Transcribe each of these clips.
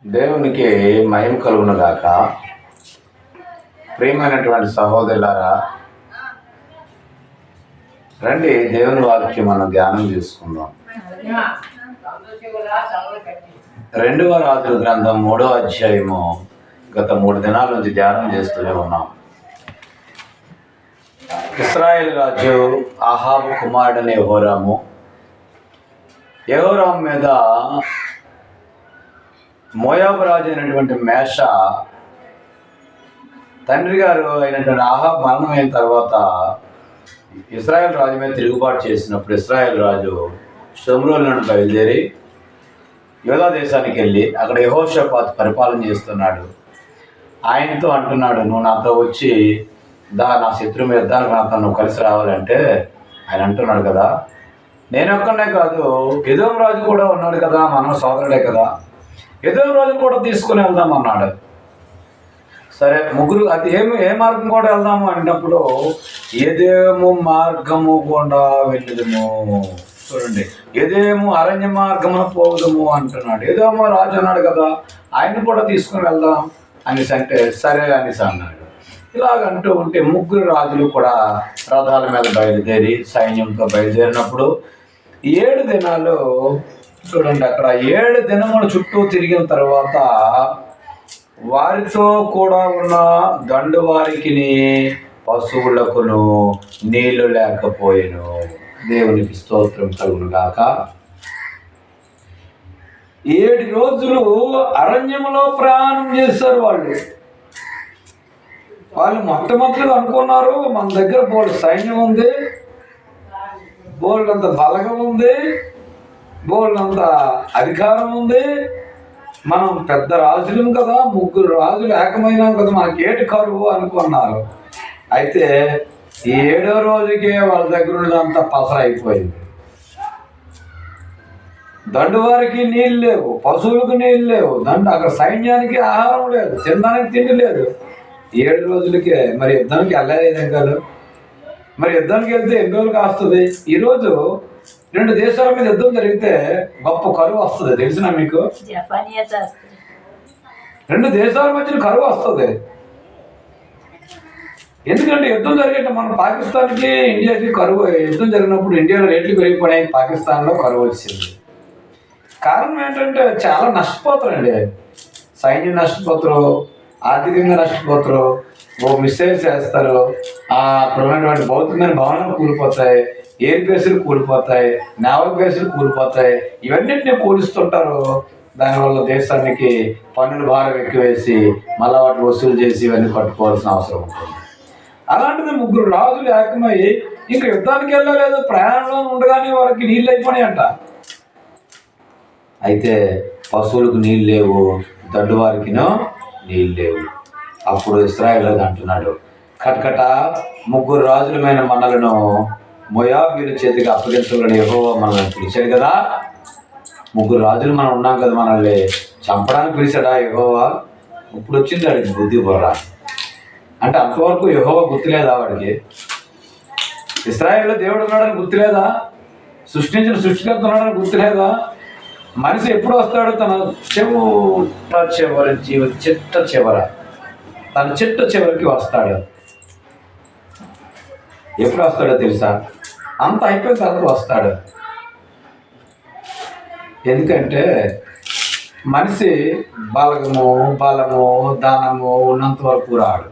దేవునికి మహిమ కలుగును గాక. ప్రియమైనటువంటి సహోదరులారా, రండి దేవుని వాక్యం మనం ధ్యానం చేసుకుందాం. 2వ రాజుల గ్రంథం 3వ అధ్యాయము గత 3 దినాల నుంచి ధ్యానం చేస్తూనే ఉన్నాం. ఇశ్రాయేలు రాజు అహాబు కుమారుడనే యెహోరాము మీద మోయాబు రాజు అయినటువంటి మేష తండ్రి గారు అయినటువంటి అహాబు మరణమైన తర్వాత ఇశ్రాయేల్ రాజు మీద తిరుగుబాటు చేసినప్పుడు ఇశ్రాయేల్ రాజు షోమ్రోను నుండి బయలుదేరి యూదా దేశానికి వెళ్ళి అక్కడ యెహోషాపాతు పరిపాలన చేస్తున్నాడు. ఆయనతో అంటున్నాడు, నువ్వు నాతో వచ్చి నా శత్రువు మీద నాతో నువ్వు కలిసి రావాలంటే ఆయన అంటున్నాడు కదా, నేను ఒక్కనే కాదు, ఎదోము రాజు కూడా ఉన్నాడు కదా, మన సోదరుడే కదా, ఎదోము రాజు కూడా తీసుకుని వెళ్దాం అన్నాడు. సరే ముగ్గురు అది ఏ మార్గం కూడా వెళ్దాము అన్నప్పుడు ఎదోము మార్గము గుండా వెళ్ళదము. చూడండి, ఎదోము అరణ్య మార్గమున పోవదము అంటున్నాడు. ఎదోము రాజు అన్నాడు కదా, ఆయన కూడా తీసుకుని వెళ్దాం అనేసి అంటే సరే అనేసి అన్నాడు. ఇలాగంటూ ఉంటే ముగ్గురు రాజులు కూడా రథాల మీద బయలుదేరి సైన్యంతో బయలుదేరినప్పుడు 7 దినాలు చూడండి, అక్కడ 7 దినముల చుట్టూ తిరిగిన తర్వాత వారితో కూడా ఉన్న దండు వారికి పశువులకును నీళ్లు లేకపోయేను. దేవునికి స్తోత్రం కలుగును గాక. 7 రోజులు అరణ్యంలో ప్రయాణం చేశారు. వాళ్ళు మొట్టమొదటిగా అనుకున్నారు, మన దగ్గర బోల్డ్ సైన్యం ఉంది, బోల్డ్ అంత బలగం ఉంది, బోల్డ్ అంత అధికారం ఉంది, మనం పెద్ద రాజులం కదా, ముగ్గురు రాజులు ఏకమైనాం కదా, మనకి ఏటి కరువు అనుకున్నారు. అయితే 7వ రోజుకే వాళ్ళ దగ్గర ఉన్నదంతా పసరైపోయింది. దండు వారికి నీళ్ళు లేవు, పశువులకు నీళ్ళు లేవు, అక్కడ సైన్యానికి ఆహారం లేదు, తినడానికి తిండి లేదు. 7 రోజులకే మరి యుద్ధానికి వెళ్ళలేదు కాదు. మరి యుద్ధానికి వెళ్తే ఎన్ని రోజులు కాస్తుంది? ఈరోజు 2 దేశాల మీద యుద్ధం జరిగితే గొప్ప కరువు వస్తుంది, తెలిసినా మీకు? 2 దేశాల మధ్యన కరువు వస్తుంది. ఎందుకంటే యుద్ధం జరిగేట మన పాకిస్తాన్కి ఇండియాకి కరువు. యుద్ధం జరిగినప్పుడు ఇండియాలో రేట్లు పెరిగిపోయాయి, పాకిస్తాన్లో కరువు వచ్చింది. కారణం ఏంటంటే చాలా నష్టపోతారండి. సైన్యం నష్టపోతారు, ఆర్థికంగా నష్టపోతారు, మిసైల్స్ వేస్తారు, అక్కడ ఉన్నటువంటి భౌతికమైన భవనాలు కూలిపోతాయి, ఎయిర్ బేసులు కూలిపోతాయి, నేవల్ బేసులు కూలిపోతాయి. ఇవన్నింటినీ కూలిస్తుంటారు. దానివల్ల దేశానికి పన్నుల భారం ఎక్కువేసి మళ్ళా వాటిని వసూలు చేసి ఇవన్నీ కట్టుకోవాల్సిన అవసరం ఉంటుంది. అలాంటిది ముగ్గురు రాజులు ఏకమై ఇంకా యుద్ధానికి వెళ్ళలేదు, ప్రయాణంలో ఉండగానే వాళ్ళకి నీళ్ళు అయిపోయినాయంట. అయితే పశువులకు నీళ్ళు లేవు, దండువారికినో నీళ్ళు లేవు. అప్పుడు ఇశ్రాయేలు రాజు అంటున్నాడు, కటకట ముగ్గురు రాజులమైన మనలను మోయాబీయుల చేతికి అప్పగించాలని యెహోవా మనల్ని పిలిచాడు కదా. ముగ్గురు రాజులు మనం ఉన్నాం కదా, మనల్ని చంపడానికి పిలిచాడా యెహోవా? ఇప్పుడు వచ్చింది వాడికి బుద్ధి బుర్ర. అంటే అంతవరకు యెహోవా గుర్తులేదా వాడికి? ఇశ్రాయేలులో దేవుడు ఉన్నాడని గుర్తులేదా? సృష్టించిన సృష్టికర్త ఉన్నాడని గుర్తులేదా? మనిషి ఎప్పుడు వస్తాడు? తన చిట్ట చివరికి వస్తాడు. ఎప్పుడు వస్తాడో తెలుసా? అంత అయిపోయిన తర్వాత వస్తాడు. ఎందుకంటే మనిషి బలము దానము ఉన్నంత వరకు రాడు.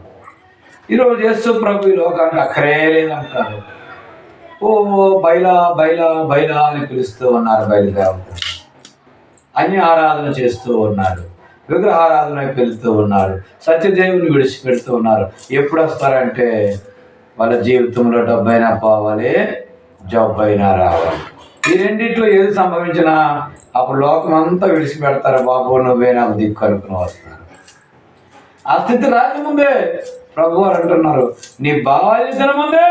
ఈరోజు యేసు ప్రభు ఈ లోకానికి అక్కరే లేదంటారు. బైలా అని పిలుస్తూ ఉన్నారు. బయలుదేవత అన్ని ఆరాధన చేస్తూ ఉన్నారు, విగ్రహారాధన వెళ్తూ ఉన్నారు, సత్యదేవుని విడిచిపెడుతూ ఉన్నారు. ఎప్పుడు వస్తారంటే వాళ్ళ జీవితంలో డబ్బైనా పోవాలి, జాబ్ అయినా రావాలి. ఈ రెండిట్లో ఏది సంభవించినా అప్పుడు లోకం అంతా విడిచిపెడతారు. బాబు నువ్వే నాకు దిక్కు అనుకుని వస్తారు. ఆ స్థితి రాకముందే ప్రభు వారు అంటున్నారు, నీ బాధ్యతల ముందే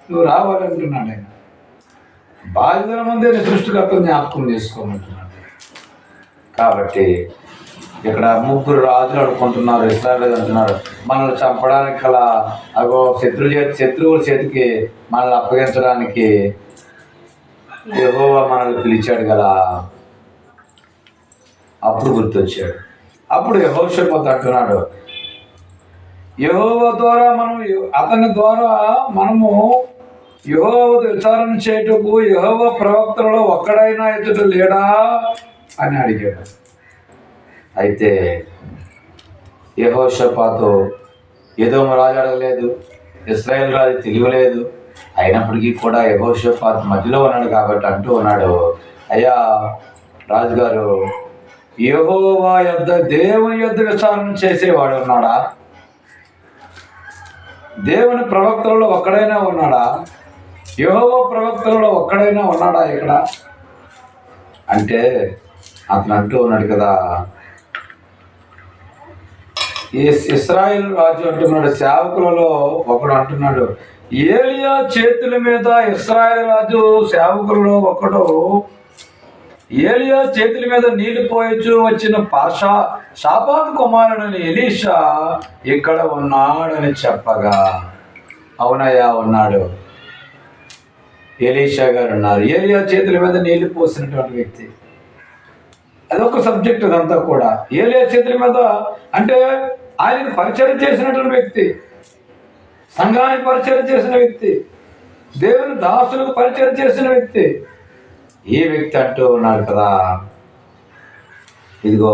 నువ్వు రావాలంటున్నాడు ఆయన. బాధ్యతల ముందే నీ సృష్టికర్తను జ్ఞాపకం చేసుకోమంటున్నాడు. కాబట్టి ఇక్కడ ముగ్గురు రాజులు అనుకుంటున్నారు, ఇశ్రాయేలు అంటున్నారు, మనల్ని చంపడానికి గల శత్రువుల చేతికి మనల్ని అప్పగించడానికి యెహోవా మనల్ని పిలిచాడు కదా. అప్పుడు గుర్తొచ్చాడు, అప్పుడు యెహోషాపాతు అంటున్నాడు, యెహోవా ద్వారా అతని ద్వారా మనము యెహోవా విచారణ చేయుటకు యెహోవా ప్రవక్తలలో ఒక్కడైనా ఎదుట లేడా అని అడిగాడు. అయితే యెహోషాపాతు ఎదోము రాజు అడగలేదు, ఇశ్రాయేలు రాజు తెలియలేదు. అయినప్పటికీ కూడా యెహోషాపాతు మధ్యలో ఉన్నాడు కాబట్టి అంటూ ఉన్నాడు, అయ్యా రాజుగారు, యెహోవా యొద్ద దేవుని యొద్ద విచారణ చేసేవాడు ఉన్నాడా? దేవుని ప్రవక్తలలో ఒక్కడైనా ఉన్నాడా? యెహోవా ప్రవక్తలలో ఒక్కడైనా ఉన్నాడా ఇక్కడ అంటే అతను అంటూ ఉన్నాడు కదా, ఇశ్రాయేలు రాజు అంటున్నాడు, సేవకులలో ఒకడు అంటున్నాడు, ఏలియా చేతుల మీద ఇశ్రాయేలు రాజు సేవకులలో ఒకడు ఏలియా చేతుల మీద నీళ్లు పోయొచ్చు వచ్చిన షాపాతు కుమారుడని ఎలీషా ఇక్కడ ఉన్నాడని చెప్పగా, అవునయ్యా ఉన్నాడు, ఎలీషా గారు ఉన్నారు. ఏలియా చేతుల మీద నీళ్లు పోసినటువంటి వ్యక్తి. అదొక సబ్జెక్ట్. అదంతా కూడా ఏలియా చేతుల మీద అంటే ఆయనకు పరిచయం చేసినటువంటి వ్యక్తి, సంఘానికి పరిచయం చేసిన వ్యక్తి, దేవుని దాసులకు పరిచయం చేసిన వ్యక్తి. ఈ వ్యక్తి అంటూ ఉన్నాడు కదా, ఇదిగో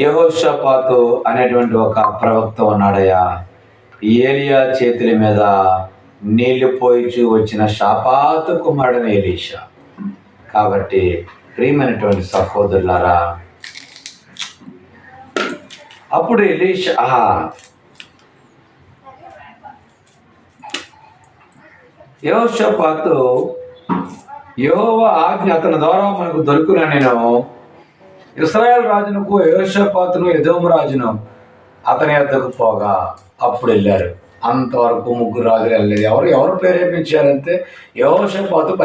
యెహోషాపాతు అనేటువంటి ఒక ప్రవక్త ఉన్నాడయ్యా, ఏలియా చేతుల మీద నీళ్లు పోయిచు వచ్చిన షాపాతు కుమారుడైన ఎలీషా. కాబట్టి ప్రియమైనటువంటి సహోదరులారా, అప్పుడు ఎలీషా యెహోషాపాతు యెహోవా ఆజ్ఞ అతని ద్వారా మనకు దొరుకున నేను ఇశ్రాయేలు రాజునకు యెహోషాపాతును ఎదోము రాజును అతని వద్దకు పోగా అప్పుడు వెళ్ళారు. అంతవరకు ముగ్గురు రాజులు వెళ్ళలేదు. ఎవరు ప్రేరేపించారంటే యెహోషాపాతు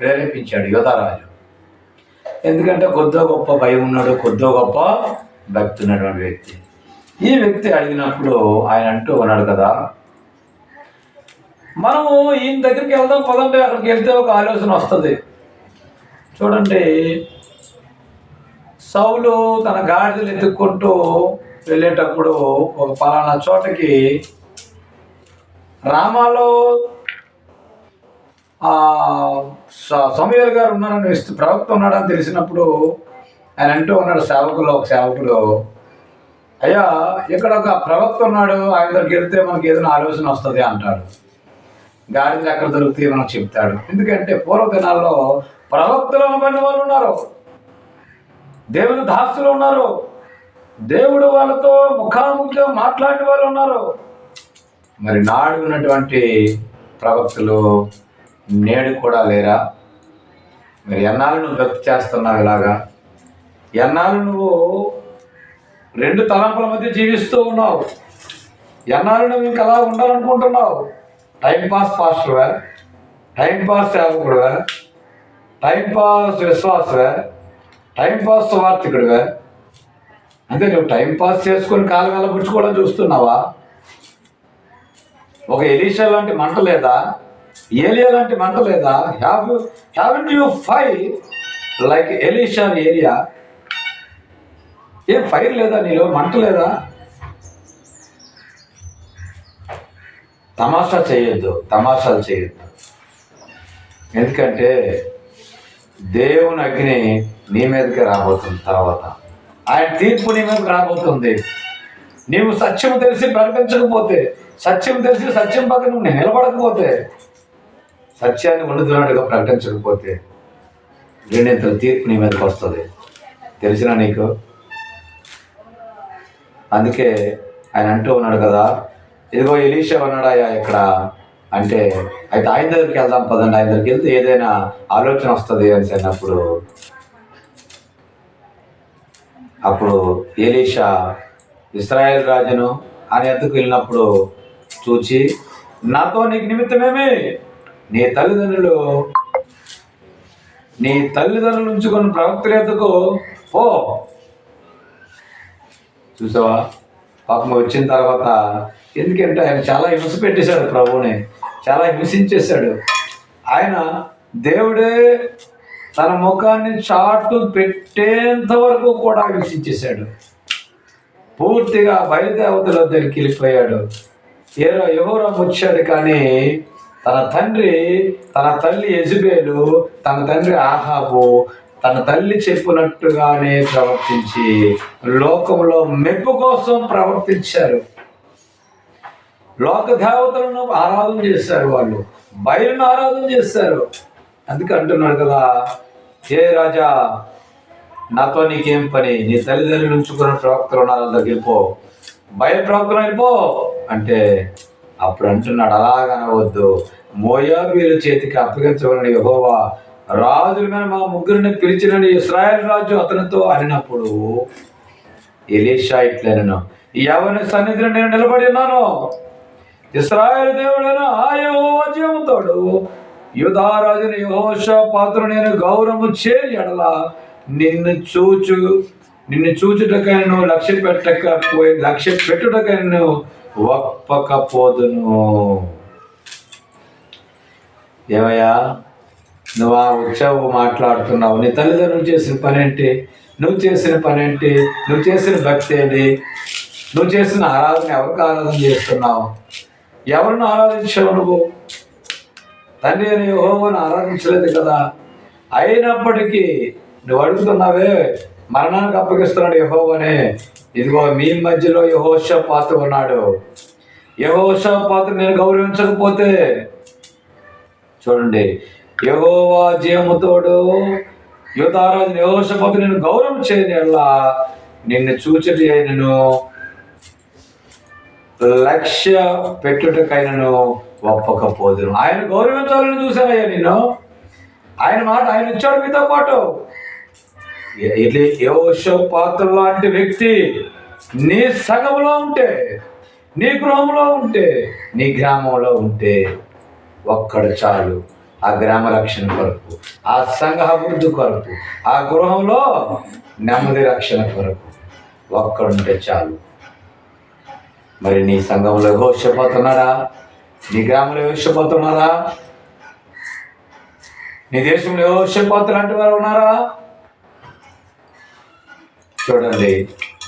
ప్రేరేపించాడు యోధారాజు. ఎందుకంటే కొద్దో గొప్ప భయం ఉన్నాడు, కొద్దో గొప్ప భక్తి ఉన్నటువంటి వ్యక్తి. ఈ వ్యక్తి అడిగినప్పుడు ఆయన అంటూ ఉన్నాడు కదా, మనము ఈయన దగ్గరికి వెళ్దాం పదండి. అక్కడికి వెళ్తే ఒక ఆలోచన వస్తుంది. చూడండి, సౌలు తన గాడిదలు ఎత్తుక్కుంటూ వెళ్ళేటప్పుడు ఒక పలానా చోటకి రామాలో సమూయేలు గారు ఉన్నారని ప్రవక్త ఉన్నాడని తెలిసినప్పుడు ఆయన అంటూ ఉన్నాడు ఒక సేవకులు, అయ్యా ఇక్కడ ఒక ప్రవక్త ఉన్నాడు, ఆయన దగ్గరికి వెళ్తే మనకి ఏదైనా ఆలోచన వస్తుంది అంటాడు. గాడిదలు ఎక్కడ దొరుకుతాయి మనకు చెప్తాడు. ఎందుకంటే పూర్వ దినాల్లో ప్రవక్తలను పడిన వాళ్ళు ఉన్నారు, దేవుని దాసులు ఉన్నారు, దేవుడు వాళ్ళతో ముఖాముఖిగా మాట్లాడిన వాళ్ళు ఉన్నారు. మరి నాడు ఉన్నటువంటి ప్రవక్తలు నేడు కూడా లేరా? మరి ఎన్నాళ్ళు నువ్వు భక్తి చేస్తున్నావు ఇలాగా? ఎన్నాళ్ళు నువ్వు రెండు తలంపుల మధ్య జీవిస్తూ ఉన్నావు? ఎన్నాళ్ళు నువ్వు ఇంకా అలా ఉండాలనుకుంటున్నావు? టైంపాస్ పాస్టర్వే, టైంపాస్ సేవకుడువే, టైంపాస్ విశ్వాసవే, టైంపాస్ సువార్థికుడివే? అంటే నువ్వు టైంపాస్ చేసుకొని కాలం వెళ్ళబుచ్చుకోవడం చూస్తున్నావా? ఒక ఎలీషా లాంటి మంట లేదా? ఏలియా లాంటి మంట లేదా? Haven't you fire like Elisha ఏలియా? ఏం ఫైర్ లేదా నీలో? మంట లేదా? తమాషాలు చేయొద్దు. ఎందుకంటే దేవుని అగ్ని నీ మీదకి రాబోతుంది. తర్వాత ఆయన తీర్పు నీ మీదకి రాబోతుంది. నీవు సత్యం తెలిసి ప్రకటించకపోతే, సత్యం తెలిసి సత్యం పక్కన నువ్వు నిలబడకపోతే, సత్యాన్ని ఉండుతున్నట్టుగా ప్రకటించకపోతే రెండింతల తీర్పు నీ మీదకి వస్తుంది. తెలిసినా నీకు? అందుకే ఆయన అంటూ ఉన్నాడు కదా, ఇదిగో ఎలీషా ఉన్నాడాయా ఇక్కడ అంటే, అయితే ఆయన దగ్గరికి వెళ్దాం పదండి, ఆయన దగ్గరికి వెళ్తే ఏదైనా ఆలోచన వస్తుంది అని అన్నప్పుడు ఎలీషా ఇశ్రాయేలు రాజును ఆయన ఎద్దుకు వెళ్ళినప్పుడు చూచి, నాతో నీకు నిమిత్తమేమి? నీ తల్లిదండ్రులు ఉంచుకొని ప్రవక్తల ఎద్దుకు పో. చూసావా? పాపం వచ్చిన తర్వాత, ఎందుకంటే ఆయన చాలా హింస పెట్టేశాడు, ప్రభువుని చాలా హింసించేశాడు. ఆయన దేవుడే తన ముఖాన్ని చాటు పెట్టేంత వరకు కూడా హింసించేశాడు. పూర్తిగా బయలుదేవతల దగ్గరికి వెళ్ళిపోయాడు. యెహోరాము వచ్చాడు, కానీ తన తల్లి యెజెబెలు, తన తండ్రి ఆహాబు తన తల్లి చెప్పినట్టుగానే ప్రవర్తించి లోకంలో మెప్పు కోసం ప్రవర్తించారు. లోక దేవతలను ఆరాధన చేశారు, వాళ్ళు బయలును ఆరాధన చేశారు. అందుకే అంటున్నాడు కదా, ఏ రాజా, నాతో నీకేం పని? నీ తల్లిదండ్రులు ఉంచుకున్న ప్రవక్తలు ఉన్నారు, దగ్గరికి వెళ్ళిపో, బయలు ప్రవక్తలు వెళ్ళిపో అంటే అప్పుడు అంటున్నాడు, అలాగనవద్దు, మోయాబీయుల చేతికి అప్పగించబడిన యెహోవా రాజుల మీద మా ముగ్గురిని పిలిచినని ఇశ్రాయేలు రాజు అతనితో అనినప్పుడు ఎలీషా ఇట్లనెను, ఎవరి సన్నిధిలో నేను నిలబడి ఉన్నాను, ఇశ్రాయేలు దేవుడైన ఆ యెహోవా జీవముతోడు యూదారాజుని యెహోషాపాతును నేను గౌరవము చేయని ఎడల నిన్ను చూచుటకైనా లక్ష్య పెట్టుటకైనా ఒప్పకపోదును. ఏమయ్యా, నువ్వు ఆ ఉత్సవం మాట్లాడుతున్నావు, నీ తల్లిదండ్రులు చేసిన పని ఏంటి? నువ్వు చేసిన పని ఏంటి? నువ్వు చేసిన భక్తి ఏంటి? నువ్వు చేసిన ఆరాధన ఎవరికి ఆరాధన చేస్తున్నావు? ఎవరిని ఆరాధించావు? నువ్వు తండ్రి అని యెహోవాను ఆరాధించలేదు కదా. అయినప్పటికీ నువ్వు అడుగుతున్నావే, మరణానికి అప్పగిస్తున్నాడు యెహోవానే. ఇదిగో మీ మధ్యలో యెహోషాపాతు ఉన్నాడు. యెహోషాపాతు నేను గౌరవించకపోతే, చూడండి, యెహోవా జీవముతోడు యూదారాజుని యెహోషాపాతు నేను గౌరవం చేయని అలా నిన్ను చూచటి అయినను లక్ష్య పెట్టుటకైనను ఒప్పకపోదును. ఆయన గౌరవించాలని చూశానయ్యా నేను. ఆయన మాట ఆయన ఇచ్చాడు మీతో పాటు. యెహోషాపాతు లాంటి వ్యక్తి నీ సంఘంలో ఉంటే, నీ గృహంలో ఉంటే, నీ గ్రామంలో ఉంటే ఒక్కడు చాలు. ఆ గ్రామ రక్షణ కొరకు, ఆ సంఘ అభివృద్ధి కొరకు, ఆ గృహంలో నెమ్మది రక్షణ కొరకు ఒక్కడుంటే చాలు. మరి నీ సంఘంలో యెహోషాపాతు ఉన్నాడా? నీ గ్రామంలో యెహోషాపాతు ఉన్నారా? నీ దేశంలో యెహోషాపాతు లాంటి వారు ఉన్నారా? చూడండి,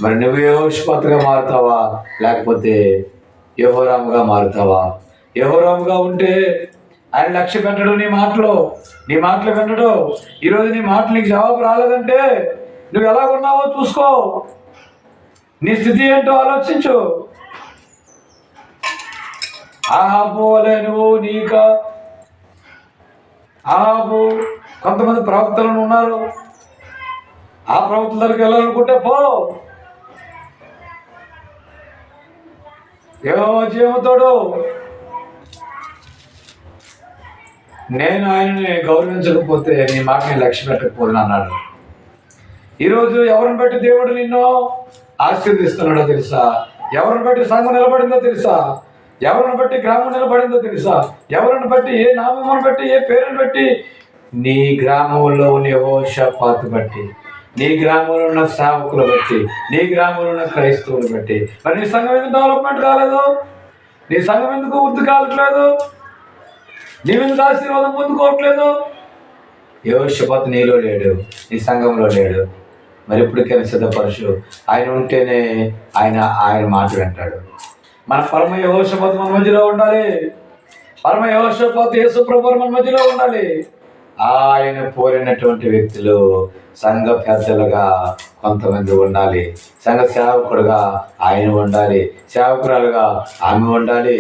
మరి నువ్వు యెహోషాపాతుగా మారుతావా, లేకపోతే యెహోరాముగా మారుతావా? యెహోరాముగా ఉంటే ఆయన లక్ష్య పెట్టడు, నీ మాటలు వినడు. ఈరోజు నీ మాటలు నీకు జవాబు రాలేదంటే నువ్వు ఎలాగున్నావో చూసుకో, నీ స్థితి ఏంటో ఆలోచించు. ఆహాబు వలె నువ్వు ఆహాబు కొంతమంది ప్రవక్తలను ఉన్నారు, ఆ ప్రవక్తల దగ్గరికి వెళ్ళాలనుకుంటే పో. యెహోవా జీవముతోడు నేను ఆయనని గౌరవించకపోతే నీ మాటని లక్ష్య పెట్టకపోదును అన్నాడు. ఈరోజు ఎవరిని బట్టి దేవుడు నిన్ను ఆశీర్దిస్తున్నాడో తెలుసా? ఎవరిని బట్టి సంఘం నిలబడిందో తెలుసా? ఎవరిని బట్టి గ్రామం నిలబడిందో తెలుసా? ఎవరిని బట్టి, ఏ నామమును బట్టి, ఏ పేరుని బట్టి? నీ గ్రామంలో ఉన్న యెహోషాపాతు బట్టి, నీ గ్రామంలో ఉన్న సేవకులు బట్టి, నీ గ్రామంలో ఉన్న క్రైస్తవులు బట్టి. మరి నీ సంఘం ఎందుకు డెవలప్మెంట్ కాలేదు? నీ సంఘం ఎందుకు వృద్ధి కావట్లేదు? నీవెందుకు ఆశీర్వాదం పొందుకోవట్లేదు? యెహోషాపాతు నీలో లేడు, నీ సంఘంలో లేడు. మరి ఎప్పటికైనా సిద్ధపరచు. ఆయన ఉంటేనే ఆయన మాట వింటాడు. మన పరమ యెహోషాపాతు మన మధ్యలో ఉండాలి. పరమ యెహోషాపాతు యేసు ప్రభువు మన మధ్యలో ఉండాలి. ఆయన కోరినటువంటి వ్యక్తులు సంఘ పెద్దలుగా కొంతమంది ఉండాలి. సంఘ సేవకుడుగా ఆయన ఉండాలి, సేవకురాలుగా ఆమె ఉండాలి.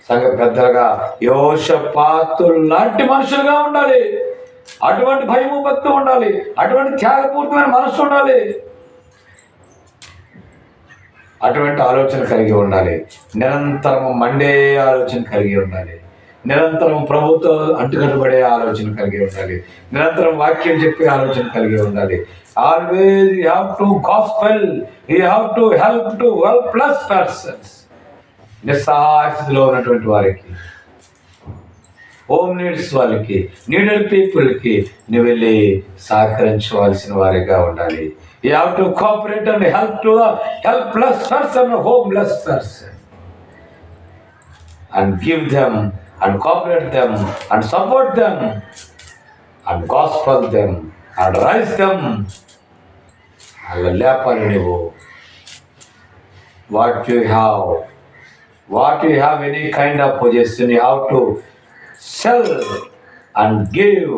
సంఘ పెద్దలుగా యెహోషాపాతు లాంటి మనుషులుగా ఉండాలి. అటువంటి భయము భక్తి ఉండాలి, అటువంటి త్యాగపూర్తమైన మనస్సు ఉండాలి, అటువంటి ఆలోచన కలిగి ఉండాలి. నిరంతరం మండే ఆలోచన కలిగి ఉండాలి. నిరంతరం ప్రభుతో అంటుకట్టుబడే ఆలోచన కలిగి ఉండాలి. నిరంతరం వాక్యం చెప్పే ఆలోచన కలిగి ఉండాలి. Always you have to gospel, you have to help plus persons. నిస్సహాయ స్థితిలో ఉన్నటువంటి వారికి, హోమ్ నీడ్స్ వాళ్ళకి, నీడెడ్ పీపుల్కి నువ్వు వెళ్ళి సహకరించవలసిన వారిగా ఉండాలి. You have to cooperate and help plus person, homeless person, and give them and cooperate them and support them and gospel them and rise them. అలా లేపాలి నువ్వు. what you have any kind of possession, you have to sell and give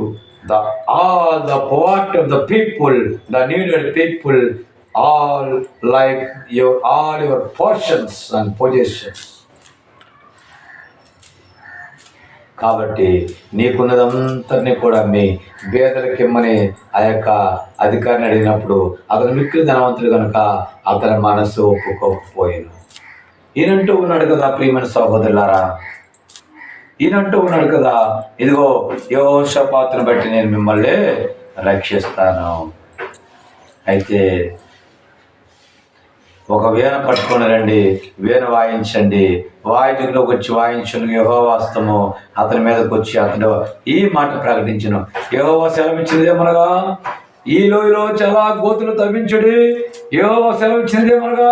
the all the poverty of the people, the needed people, all like your portions and possessions. కాబట్టి నీకున్నదంతటినీ కూడా మీ పేదలకిమ్మని ఆ యొక్క అధికారిని అడిగినప్పుడు అతను మిక్కిలి ధనవంతుడు కనుక అతని మనసు ఒప్పుకోకపోయాను. ఈయనంటూ ఉన్నాడు కదా ప్రియమైన సహోదరులారా, ఈయనంటూ ఉన్నాడు కదా, ఇదిగో యెహోషాపాతును బట్టి నేను మిమ్మల్ని రక్షిస్తాను. అయితే ఒక వీణ పట్టుకొని రండి, వీణ వాయించండి, వాయిద్యంలోకి వచ్చి వాయించను యెహోవా హస్తము అతని మీదకి వచ్చి అతడు ఈ మాట ప్రకటించను. యెహోవా సెలవిచ్చినదేమనగా ఈ లోయలో చాలా గోతులు తవ్వించుడి. యెహోవా సెలవిచ్చినదేమనగా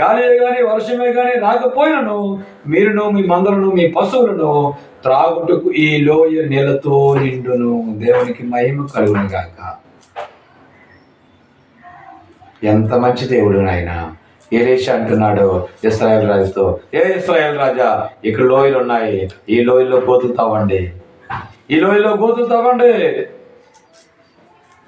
గాలి కానీ వర్షమే కానీ రాకపోయినను మీరును మీ మందలను మీ పశువులను త్రాగుటకు ఈ లోయ నీళ్లతో నిండును. దేవునికి మహిమ కలుగును గాక. ఎంత మంచి దేవుడు నాయన. ఎలీషా అంటున్నాడు ఇశ్రాయేల్ రాజుతో, ఏ ఇశ్రాయేల్ రాజా, ఇక్కడ లోయలు ఉన్నాయి, ఈ లోయల్లో గోతులు తవ్వండి, ఈ లోయలో గోతులు తవ్వండి.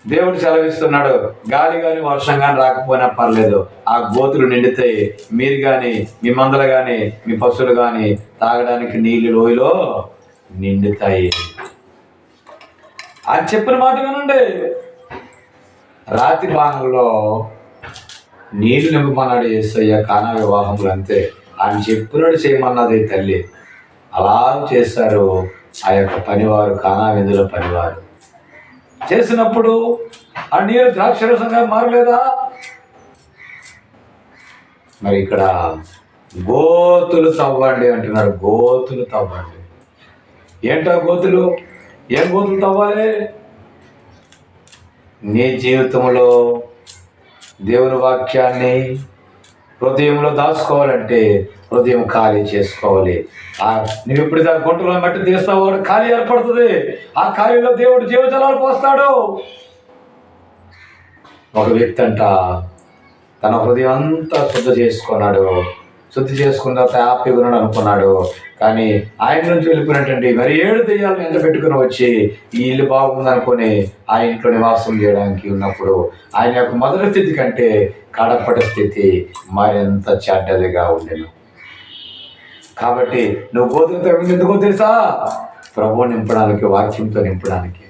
దేవుడు సెలవిస్తున్నాడు, గాలి కానీ వర్షం కానీ రాకపోయినా పర్లేదు, ఆ గోతులు నిండుతాయి. మీరు కానీ మీ మందలు కానీ మీ పశువులు కానీ తాగడానికి నీళ్ళు లోయలో నిండుతాయి అని చెప్పిన మాట వినండి. రాతి బాణంలో నీళ్లు నింపమన్నాడు యేసయ్య కానా వివాహములు. అంతే, ఆయన చెప్పినట్టు చేయమన్నది తల్లి. అలా చేశారు ఆ యొక్క పనివారు, కానా విందుల పనివారు. చేసినప్పుడు ఆ నీరు ద్రాక్షరసంగా మారలేదా? మరి ఇక్కడ గోతులు తవ్వండి అంటున్నాడు. గోతులు తవ్వండి. ఏంటో గోతులు? ఏం గోతులు తవ్వాలి? నీ జీవితంలో దేవుని వాక్యాన్ని హృదయంలో దాచుకోవాలంటే హృదయం ఖాళీ చేసుకోవాలి. నువ్వు ఇప్పుడు దాని గుంటలో మట్టి తీస్తావు, ఖాళీ ఏర్పడుతుంది. ఆ ఖాళీలో దేవుడు జీవజలాలు పోస్తాడు. ఒక వ్యక్తి అంట తన హృదయం అంతా శుద్ధి చేసుకున్న తర్వాత హ్యాపీగా ఉన్నాడు అనుకున్నాడు. కానీ ఆయన నుంచి వెళ్ళిపోయినట్టండి మరి 7 దెయ్యాలను ఎంత పెట్టుకుని వచ్చి ఈ ఇల్లు బాగుందనుకొని ఆ ఇంట్లో నివాసం చేయడానికి ఉన్నప్పుడు ఆయన యొక్క మొదటి స్థితి కంటే కడపటి స్థితి మరింత చెడ్డదిగా ఉండేను. కాబట్టి నువ్వు గోతులతో ఎందుకో తెలుసా? ప్రభువు నింపడానికి, వాక్యంతో నింపడానికి.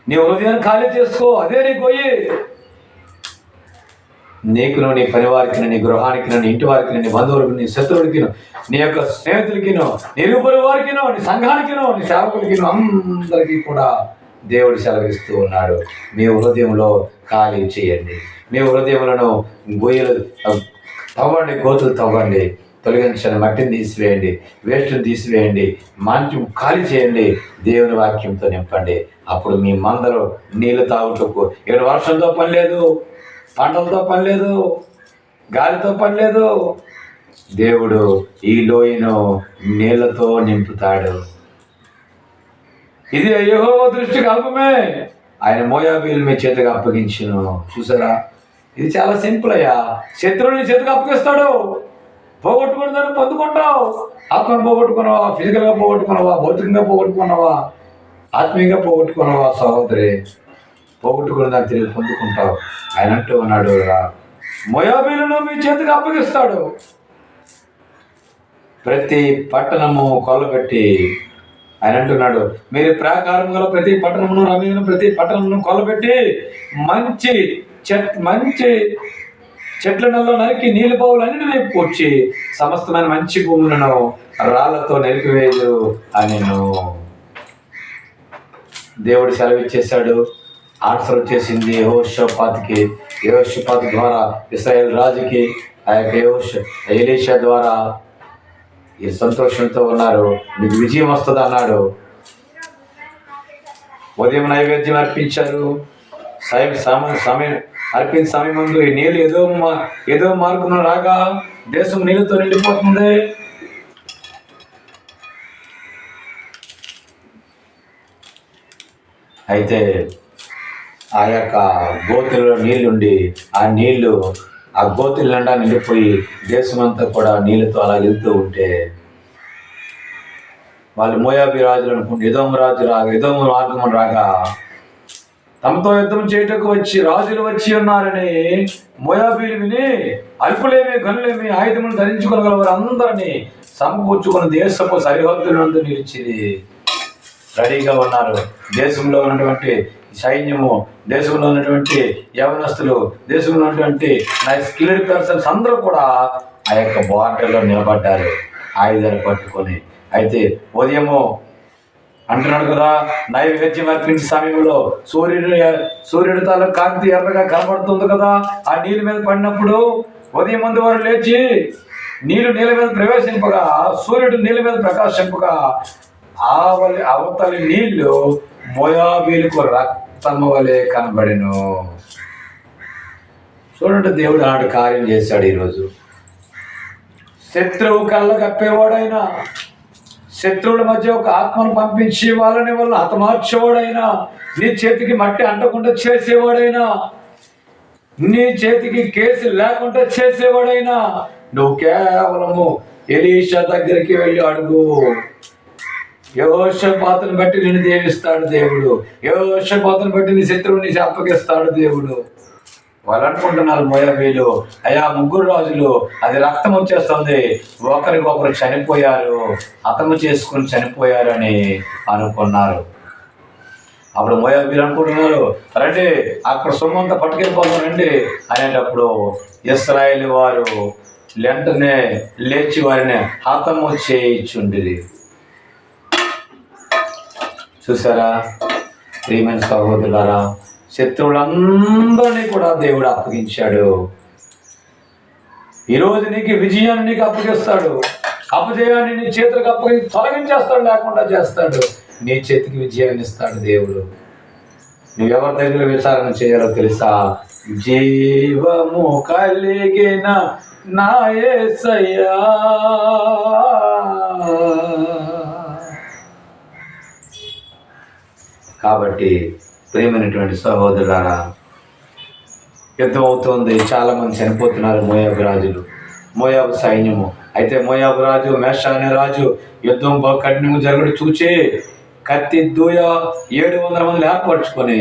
నీ హృదయాన్ని ఖాళీ చేసుకో, అదే నీ గొయ్యి. నీకును, నీ పని వారికి, నీ గృహానికి, నీ ఇంటి వారికి, నీ బంధువులకు, నీ శత్రువులకి, నీ యొక్క స్నేహితులకిను, నీ ఇరువురి వారికిను, నీ సంఘానికిను, నీ సేవకులకిను, అందరికీ కూడా దేవుడు సెలవిస్తూ ఉన్నాడు. మీ హృదయంలో ఖాళీ చేయండి. మీ హృదయములను గొయ్యలు తవ్వండి, గోతులు తవ్వండి. తొలగించండి, మట్టిని తీసివేయండి, వేస్ట్ని తీసివేయండి, మంచి ఖాళీ చేయండి. దేవుని వాక్యంతో నింపండి. అప్పుడు మీ మందరు నీళ్ళు తాగుటకు ఇక్కడ వర్షంతో పని లేదు, పంటలతో పని లేదు, గాలితో పని లేదు. దేవుడు ఈ లోయను నీళ్లతో నింపుతాడు. ఇది యెహోవా దృష్టికి అల్పమే. ఆయన మోయాబీలు మీ చేతికి అప్పగించును. చూసారా, ఇది చాలా సింపుల్ అయ్యా. శత్రువుని చేతికి అప్పగిస్తాడు. పోగొట్టుకుని దాన్ని పొందుకుంటావు. ఆత్మను పోగొట్టుకున్నావా, ఫిజికల్గా పోగొట్టుకున్నావా, భౌతికంగా పోగొట్టుకున్నావా, ఆత్మీయంగా పోగొట్టుకున్నావా సహోదరి, పోగొట్టుకున్న దాన్ని తిరిగి పొందుకుంటావు. ఆయన అంటూ ఉన్నాడు, మోయాబీలను మీ చేతికి అప్పగిస్తాడు. ప్రతి పట్టణము కొల్లబెట్టి ఆయన అంటున్నాడు, మీరు ప్రాకారం గల ప్రతి పట్టణమును, రమ్యను ప్రతి పట్టణమును కొల్లబెట్టి మంచి చెట్లలో నరికి నీళ్ళు బావులన్నిటినీ పూడ్చి సమస్తమైన మంచి భూములను రాళ్లతో నరికివేయదు అని దేవుడు సెలవిచ్చేశాడు. ఆన్సర్ వచ్చేసింది యెహోషాపాతు ద్వారా ఇశ్రాయేల్ రాజుకి. ఆ యొక్క ఎలీషా ద్వారా ఈ సంతోషంతో ఉన్నారు. మీకు విజయం వస్తుంది అన్నాడు. ఉదయం నైవేద్యం అర్పించారు. సమయం అర్పించిన సమయం ముందు ఈ నీళ్ళు ఏదో మార్గంలో రాగా దేశం నీళ్ళతో నిండిపోతుంది. అయితే ఆ యొక్క గోతులలో నీళ్లుండి ఆ నీళ్లు ఆ గోతుల నిండా నిండిపోయి దేశమంతా కూడా నీళ్ళతో అలా వెళ్తూ ఉంటే వాళ్ళు మోయాబీ రాజులు అనుకుంటే ఎదోము మార్గం రాగా తమతో యుద్ధం చేయటకు రాజులు వచ్చి ఉన్నారని మోయాబీలు విని అల్పులేమి గనులేమి ఆయుధములు ధరించుకోగల వారందరినీ సమకూర్చుకున్న దేశపు సరిహద్దులందు నిలిచింది. రెడీగా ఉన్నారు. దేశంలో ఉన్నటువంటి సైన్యము, దేశంలో ఉన్నటువంటి యవనస్తులు, దేశంలో ఉన్నటువంటి స్కిల్డ్ పర్సన్స్ అందరూ కూడా ఆ యొక్క బార్డర్లో నిలబడ్డారు ఆయుధాలు పట్టుకొని. అయితే ఉదయము అంటున్నాడు కదా, నైవేద్యం అర్పించే సమయంలో సూర్యుడు తల కాంతి ఎర్రగా కనబడుతుంది కదా. ఆ నీళ్ళ మీద పడినప్పుడు ఉదయం ముందు వారు లేచి నీళ్ల మీద ప్రవేశింపగా, సూర్యుడు నీళ్ళ మీద ప్రకాశింపగా అవతలి నీళ్లు మోయాబీలకు రక్తము వలె కనబడెను. చూడండి, దేవుడు ఆనాడు కార్యం చేశాడు. ఈరోజు శత్రువు కళ్ళ కప్పేవాడైనా, శత్రువుల మధ్య ఒక ఆత్మను పంపించి వాళ్ళని హతమార్చేవాడైనా, నీ చేతికి మట్టి అంటకుండా చేసేవాడైనా, నీ చేతికి కేసు లేకుండా చేసేవాడైనా, నువ్వు కేవలము ఎలీషా దగ్గరికి వెళ్ళి అడుగు. యెహోషాపాతుని బట్టి నిన్ను దీవిస్తాడు దేవుడు. యెహోషాపాతుని బట్టి నీ శత్రువుని అప్పగిస్తాడు దేవుడు. వాళ్ళు అనుకుంటున్నారు మోయాబీలు, అయ్యా ముగ్గురు రాజులు, అది రక్తం వచ్చేస్తుంది, ఒకరికొకరు చనిపోయారు, హతము చేసుకుని చనిపోయారు అని అనుకున్నారు. అప్పుడు మోయాబీలు అనుకుంటున్నారు, రండి అక్కడ సొమ్మంతా పట్టుకెళ్ళిపోతాం రండి అనేటప్పుడు ఇశ్రాయేలు వారు వెంటనే లేచి వారిని హతము చేయించుండిరి. చూసారా ప్రియమైన సహోదరులారా, శత్రువులందరినీ కూడా దేవుడు అప్పగించాడు. ఈరోజు నీకు విజయాన్ని నీకు అప్పగిస్తాడు, అపజయాన్ని నీ చేతులకు అప్పగించి తొలగించేస్తాడు, లేకుండా చేస్తాడు. నీ చేతికి విజయాన్ని ఇస్తాడు దేవుడు. నువ్వెవరి దగ్గర విచారణ చేయాలో తెలుసా? జీవము కలిగిన నా యేసయ్యా, కాబట్టి ప్రియమైనటువంటి సహోదరులారా, యుద్ధం అవుతుంది, చాలామంది చనిపోతున్నారు మోయాబు రాజులు, మోయాబు సైన్యము. అయితే మోయాబు రాజు మేషా అనే రాజు యుద్ధం కఠినంగా జరగడం చూచి కత్తి దూయ 700 మందిని ఏర్పరచుకొని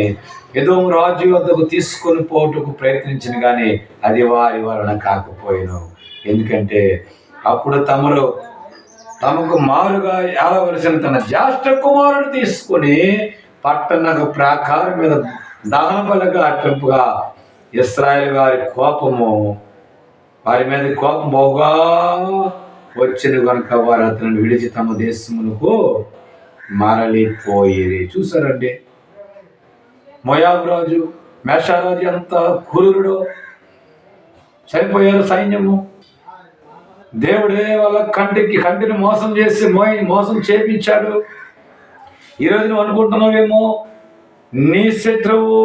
ఎదోము రాజు వద్దకు తీసుకొని పోటుకు ప్రయత్నించిన కానీ అది వారి వలన కాకపోయాను. ఎందుకంటే అప్పుడు తమకు మారుగా ఏలవలసిన తన జ్యేష్ఠ కుమారుడు తీసుకొని పట్టణ ప్రాకారం మీద దహన బలిగా అర్పింపుగా ఇశ్రాయేలు వారి మీద కోపం బహుగా వచ్చిన కనుక వారు అతను విడిచి తమ దేశములకు మరలిపోయేది. చూసారండి, మోయాబు రాజు మేషారాజు ఎంత క్రూరుడో, చనిపోయారు సైన్యము. దేవుడే వాళ్ళ కంటిని మోసం చేపించాడు. ఈరోజు నువ్వు అనుకుంటున్నావేమో నీ శత్రువు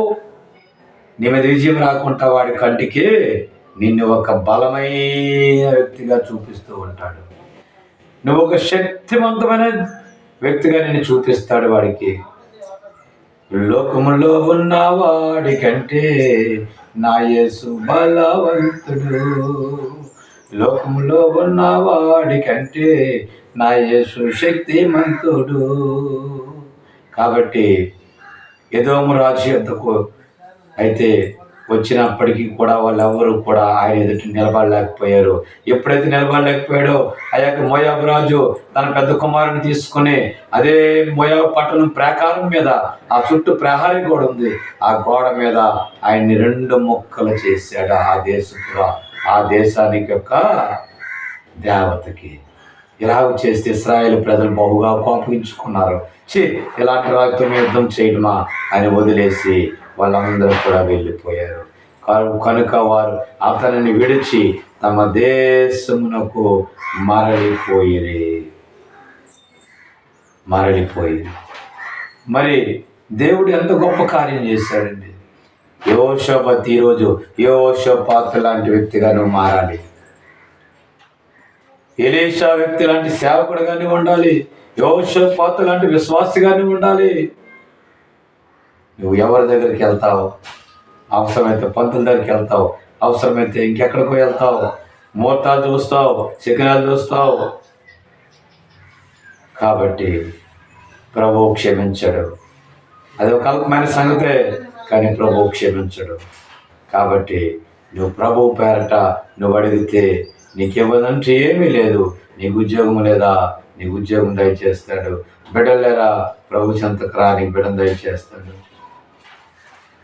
నీ మీద విజయం రాకుండా వాడి కంటికి నిన్ను ఒక బలమైన వ్యక్తిగా చూపిస్తూ ఉంటాడు. నువ్వు ఒక శక్తివంతమైన వ్యక్తిగా నిన్ను చూపిస్తాడు వాడికి. లోకములో ఉన్న వాడి కంటే నా యేసు బలవంతుడు, లోకములో ఉన్న వాడి కంటే నా యేసు శక్తిమంతుడు. కాబట్టి ఎదోము రాజు యొద్దకు అయితే వచ్చినప్పటికీ కూడా వాళ్ళెవరూ కూడా ఆయన ఎదుటి నిలబడలేకపోయారు. ఎప్పుడైతే నిలబడలేకపోయాడో ఆ యొక్క మోయాబు రాజు తన పెద్ద కుమారుని తీసుకుని అదే మోయాబు పట్టణం ప్రాకారం మీద ఆ చుట్టూ ప్రహరీ గోడ ఉంది, ఆ గోడ మీద ఆయన్ని 2 ముక్కలు చేశాడు. ఆ దేశానికి యొక్క దేవతకి. ఇలాగ చేస్తే ఇశ్రాయేలు ప్రజలు బహుగా కోపించుకున్నారు. ఇలాంటి రాజుతో యుద్ధం చేయడమా అని వదిలేసి వాళ్ళందరూ కూడా వెళ్ళిపోయారు. కనుక వారు అతనిని విడిచి తమ దేశమునకు మరలిపోయి. మరి దేవుడు ఎంత గొప్ప కార్యం చేశాడండి. యెహోషాపాతు ఈరోజు యెహోషాపాతు లాంటి వ్యక్తిగా నువ్వు మారాలి. ఎలీషా వ్యక్తి లాంటి సేవకుడుగానే ఉండాలి. యెహోషాపాతు లాంటి విశ్వాసిగానే ఉండాలి. నువ్వు ఎవరి దగ్గరికి వెళ్తావు? అవసరమైతే పంతుల దగ్గరికి వెళ్తావు, అవసరమైతే ఇంకెక్కడికో వెళ్తావు, ముహూర్తాలు చూస్తావు, శకునాలు చూస్తావు. కాబట్టి ప్రభువు క్షమించడు. అది ఒక అల్పమైన సంగతే, కానీ ప్రభువు క్షమించడు. కాబట్టి నువ్వు ప్రభువు పేరట నువ్వు అడిగితే నీకేమదంటే ఏమీ లేదు. నీకు ఉద్యోగం లేదా, నీకు ఉద్యోగం దయచేస్తాడు. బిడ్డలు లేరా, ప్రభు చెంతకు రా, నీకు బిడ్డను దయచేస్తాడు.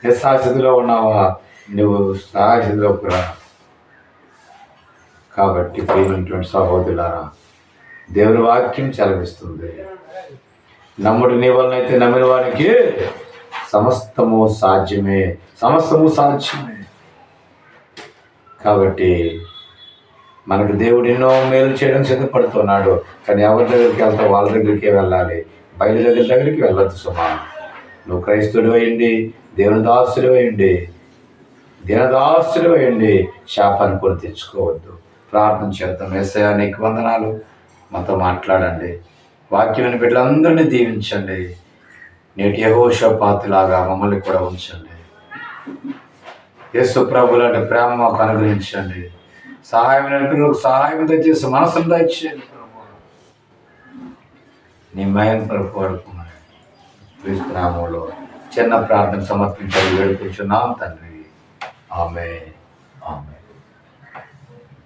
నిస్సాస్థితిలో ఉన్నావా, నువ్వు సహాయస్థితిలోకి రా. కాబట్టి ప్రియమైనటువంటి సహోదరులారా, దేవుని వాక్యం సెలవిస్తుంది, నమ్ముడు నీ వలనైతే నమ్మిన వానికి సమస్తము సాధ్యమే, సమస్తము సాధ్యమే. కాబట్టి మనకు దేవుడు ఎన్నో మేలు చేయడం సిద్ధపడుతున్నాడు. కానీ ఎవరి దగ్గరికి వెళ్తావు, వాళ్ళ దగ్గరికే వెళ్ళాలి. బయలు దగ్గరికి వెళ్ళొద్దు సుమా. నువ్వు క్రైస్తవుడు అయ్యండి, దేవుని దాసుడు అయ్యండి, దీనదాసుడు అయ్యండి, శాపాన్ని కొని తెచ్చుకోవద్దు. ప్రార్థన చేద్దాం. యేసయ్యా నీకు వందనాలు, మాతో మాట్లాడండి. వాక్యమైన బిడ్డలందరినీ దీవించండి. నేటి యెహోషాపాతులాగా మమ్మల్ని కూడా ఉంచండి. యేసు ప్రభు లాంటి ప్రేమ మాకు అనుగ్రహించండి. సహాయమైన పిల్లలకు సహాయం దయచేసి మనసును దయచేయండి ప్రభు. నీ మయం కొరకు వాడుకున్నాను. క్రీస్తు నామములో చిన్న ప్రార్థన సమర్పించాలి వేడుకుంటున్నాం తండ్రి. ఆమేన్.